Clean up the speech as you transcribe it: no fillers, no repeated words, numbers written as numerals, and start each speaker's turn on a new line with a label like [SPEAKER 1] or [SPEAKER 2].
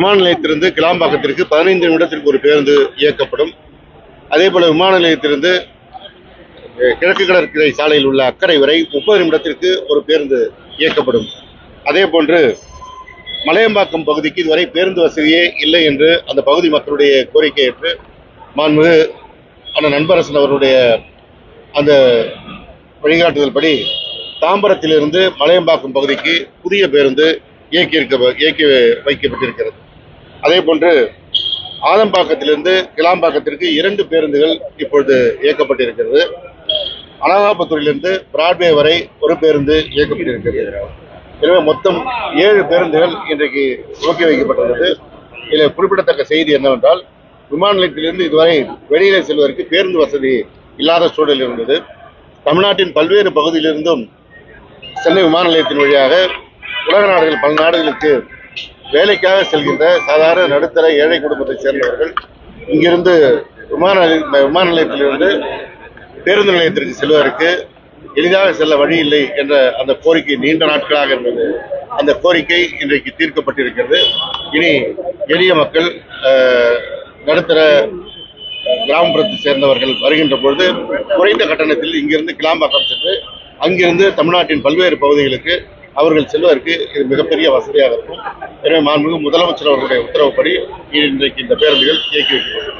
[SPEAKER 1] விமான நிலையத்திலிருந்து கிளாம்பாக்கத்திற்கு 15 நிமிடத்திற்கு ஒரு பேருந்து இயக்கப்படும். அதே போல விமான நிலையத்திலிருந்து கிழக்கு கடற்கரை சாலையில் உள்ள அக்கறை வரை 30 நிமிடத்திற்கு ஒரு பேருந்து இயக்கப்படும். அதே போன்று மலையம்பாக்கம் பகுதிக்கு இதுவரை பேருந்து வசதியே இல்லை என்று அந்த பகுதி மக்களுடைய கோரிக்கை ஏற்று மாண்புமிகு அண்ணன் அன்பரசன் அவருடைய அந்த வழிகாட்டுதல் படி தாம்பரத்திலிருந்து மலையம்பாக்கம் பகுதிக்கு புதிய பேருந்து இயக்கி வைக்கப்பட்டிருக்கிறது. அதே போன்று ஆதம்பாக்கத்திலிருந்து கிளாம்பாக்கத்திற்கு 2 பேருந்துகள் இப்பொழுது இயக்கப்பட்டிருக்கிறது. அனகாபுத்தூரிலிருந்து பிராட்வே வரை ஒரு பேருந்து இயக்கப்பட்டிருக்கிறது. எனவே மொத்தம் 7 பேருந்துகள் இன்றைக்கு துவக்கி வைக்கப்பட்டுள்ளது. இதில் குறிப்பிடத்தக்க செய்தி என்னவென்றால், விமான நிலையத்திலிருந்து இதுவரை வெளியிலே செல்வதற்கு பேருந்து வசதி இல்லாத சூழல் இருந்தது. தமிழ்நாட்டின் பல்வேறு பகுதியிலிருந்தும் சென்னை விமான நிலையத்தின் வழியாக உலக நாடுகள், பல நாடுகளுக்கு வேலைக்காக செல்கின்ற சாதாரண நடுத்தர ஏழை குடும்பத்தை சேர்ந்தவர்கள் இங்கிருந்து விமான நிலையத்திலிருந்து பேருந்து நிலையத்திற்கு செல்வதற்கு எளிதாக செல்ல வழி இல்லை என்ற அந்த கோரிக்கை நீண்ட நாட்களாக இருந்தது. அந்த கோரிக்கை இன்றைக்கு தீர்க்கப்பட்டிருக்கிறது. இனி எளிய மக்கள், நடுத்தர கிராமப்புறத்தை சேர்ந்தவர்கள் வருகின்ற பொழுது குறைந்த கட்டணத்தில் இங்கிருந்து கிளாம்பாக்கம் சென்று அங்கிருந்து தமிழ்நாட்டின் பல்வேறு பகுதிகளுக்கு அவர்கள் செல்வதற்கு இது மிகப்பெரிய வசதியாக இருக்கும். எனவே மாண்புமிகு முதலமைச்சர் அவர்களுடைய உத்தரவுப்படி இன்றைக்கு இந்த பேருந்துகள் இயக்கி வைக்கப்பட்டது.